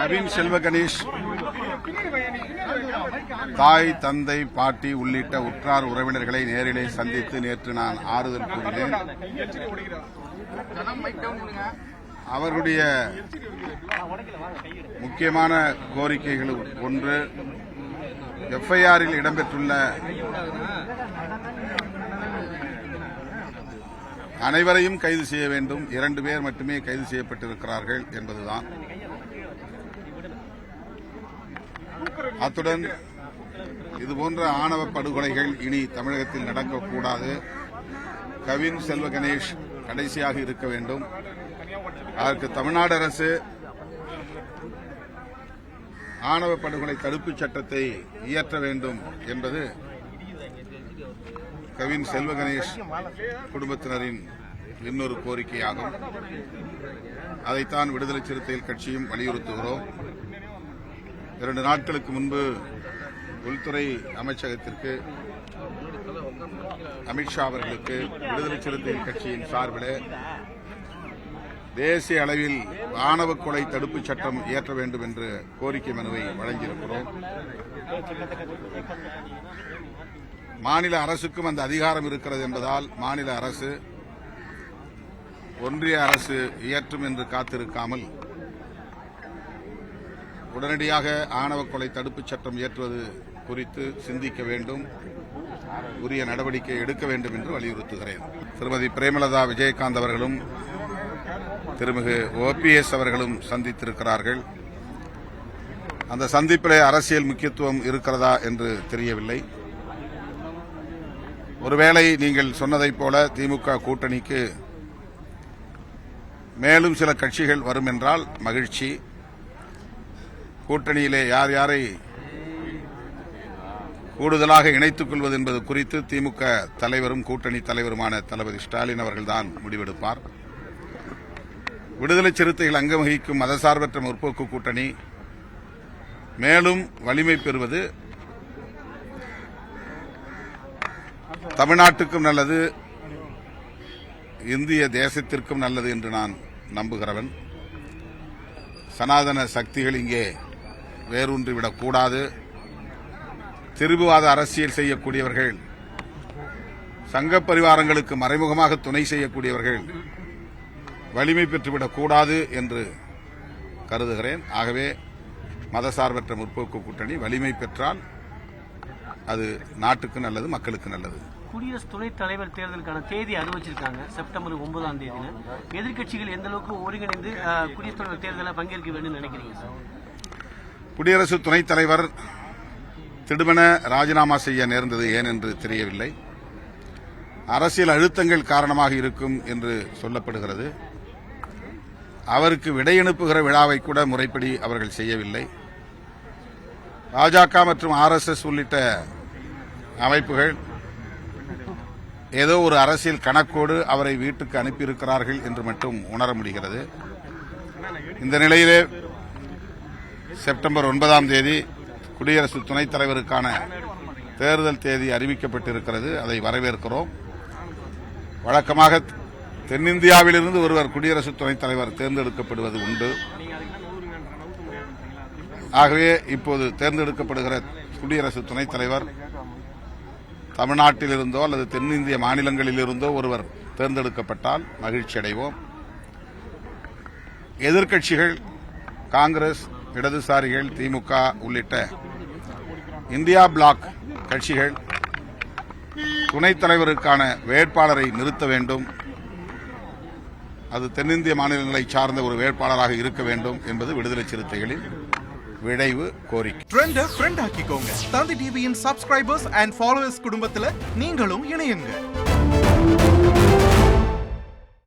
நவீன் செல்வ கணேஷ் தாய் தந்தை பாட்டி உள்ளிட்ட உற்றார் உறவினர்களை நேரிலே சந்தித்து நேற்று நான் ஆறுதல் கூறினேன். அவர்களுடைய முக்கியமான கோரிக்கைகள் ஒன்று, எஃப்ஐஆரில் இடம்பெற்றுள்ள அனைவரையும் கைது செய்ய வேண்டும். 2 பேர் மட்டுமே கைது செய்யப்பட்டிருக்கிறார்கள் என்பதுதான். அத்துடன் இதுபோன்ற ஆணவ படுகொலைகள் இனி தமிழகத்தில் நடக்கக்கூடாது. கவின் செல்வ கணேஷ் கடைசியாக இருக்க வேண்டும். அதற்கு தமிழ்நாடு அரசு ஆணவ படுகொலை தடுப்புச் சட்டத்தை இயற்ற வேண்டும் என்பது கவின் செல்வ கணேஷ் குடும்பத்தினரின் இன்னொரு கோரிக்கையாகும். அதைத்தான் விடுதலை சிறுத்தைகள் கட்சியும் வலியுறுத்துகிறோம். 2 நாட்களுக்கு முன்பு உள்துறை அமைச்சகத்திற்கு அமித்ஷா அவர்களுக்கு விடுதலை சிறுத்தைகள் கட்சியின் சார்பில் தேசிய அளவில் ஆணவ கொலை தடுப்புச் சட்டம் இயற்ற வேண்டும் என்று கோரிக்கை மனுவை வழங்கியிருக்கிறோம். மாநில அரசுக்கும் அந்த அதிகாரம் இருக்கிறது என்பதால் மாநில அரசு ஒன்றிய அரசு இயற்றும் என்று காத்திருக்காமல் உடனடியாக ஆணவ கொலை தடுப்புச் சட்டம் இயற்றுவது குறித்து சிந்திக்க வேண்டும், உரிய நடவடிக்கை எடுக்க வேண்டும் என்று வலியுறுத்துகிறேன். திருமதி பிரேமலதா விஜயகாந்த் அவர்களும் திருமிகு OPS அவர்களும் சந்தித்திருக்கிறார்கள். அந்த சந்திப்பிலே அரசியல் முக்கியத்துவம் இருக்கிறதா என்று தெரியவில்லை. ஒருவேளை நீங்கள் சொன்னதைப் போல திமுக கூட்டணிக்கு மேலும் சில கட்சிகள் வரும் என்றால் மகிழ்ச்சி. கூட்டணியிலே யார் யாரை கூடுதலாக இணைத்துக் கொள்வது என்பது குறித்து திமுக தலைவரும் கூட்டணி தலைவருமான தளபதி ஸ்டாலின் அவர்கள்தான் முடிவெடுப்பார். விடுதலை சிறுத்தைகள் அங்கம் வகிக்கும் மதசார்பற்ற முற்போக்கு கூட்டணி மேலும் வலிமை பெறுவது தமிழ்நாட்டுக்கும் நல்லது, இந்திய தேசத்திற்கும் நல்லது என்று நான் நம்புகிறவன். சனாதன சக்திகள் இங்கே வேரூன்றிவிடக்கூடாது. திரிபுவாத அரசியல் செய்யக்கூடியவர்கள், சங்க பரிவாரங்களுக்கு மறைமுகமாக துணை செய்யக்கூடியவர்கள் வலிமை பெற்றுவிடக்கூடாது என்று கருதுகிறேன். ஆகவே மதசார்பற்ற முற்போக்கு கூட்டணி வலிமை பெற்றால் அது நாட்டுக்கு நல்லது, மக்களுக்கு நல்லது. குடியரசு துணைத் தலைவர் தேர்தலுக்கான தேதி அறிவிச்சிருக்காங்க, செப்டம்பர் 9ஆம் தேதி. எதிர்க்கட்சிகள் எந்த அளவுக்கு ஒருங்கிணைந்து குடியரசுத் தலைவர் தேர்தலில் பங்கேற்க வேண்டும் நினைக்கிறீங்க சார்? குடியரசு துணைத் தலைவர் திடுமென ராஜினாமா செய்ய நேர்ந்தது ஏன் என்று தெரியவில்லை. அரசியல் அழுத்தங்கள் காரணமாக இருக்கும் என்று சொல்லப்படுகிறது. அவருக்கு விடையனுப்புகிற விழாவை கூட முறைப்படி அவர்கள் செய்யவில்லை. பாஜக மற்றும் RSS உள்ளிட்ட அமைப்புகள் ஏதோ ஒரு அரசியல் கணக்கோடு அவரை வீட்டுக்கு அனுப்பியிருக்கிறார்கள் என்று மட்டும் உணர முடிகிறது. இந்த நிலையிலே செப்டம்பர் 9ஆம் தேதி குடியரசு துணைத் தலைவருக்கான தேர்தல் தேதி அறிவிக்கப்பட்டிருக்கிறது. அதை வரவேற்கிறோம். வழக்கமாக தென்னிந்தியாவிலிருந்து ஒருவர் குடியரசு துணைத் தலைவர் தேர்ந்தெடுக்கப்படுவது உண்டு. ஆகவே இப்போது தேர்ந்தெடுக்கப்படுகிற குடியரசு துணைத் தலைவர் தமிழ்நாட்டிலிருந்தோ அல்லது தென்னிந்திய மாநிலங்களிலிருந்தோ ஒருவர் தேர்ந்தெடுக்கப்பட்டால் மகிழ்ச்சி அடைவோம். எதிர்க்கட்சிகள் காங்கிரஸ், இடதுசாரிகள், திமுக உள்ளிட்ட இந்தியா பிளாக் கட்சிகள் துணைத் தலைவருக்கான வேட்பாளரை நிறுத்த வேண்டும். அது தென்னிந்திய மாநிலங்களை சார்ந்த ஒரு வேட்பாளராக இருக்க வேண்டும் என்பது விடுதலை சிறுத்தைகளின் விளைவு கோரிக்கை. ஃப்ரெண்ட் ஆக்கிக்கோங்க. தந்தி டிவியின் சப்ஸ்கிரைபர்ஸ் அண்ட் ஃபாலோவர்ஸ் குடும்பத்தில் நீங்களும் இணையுங்க.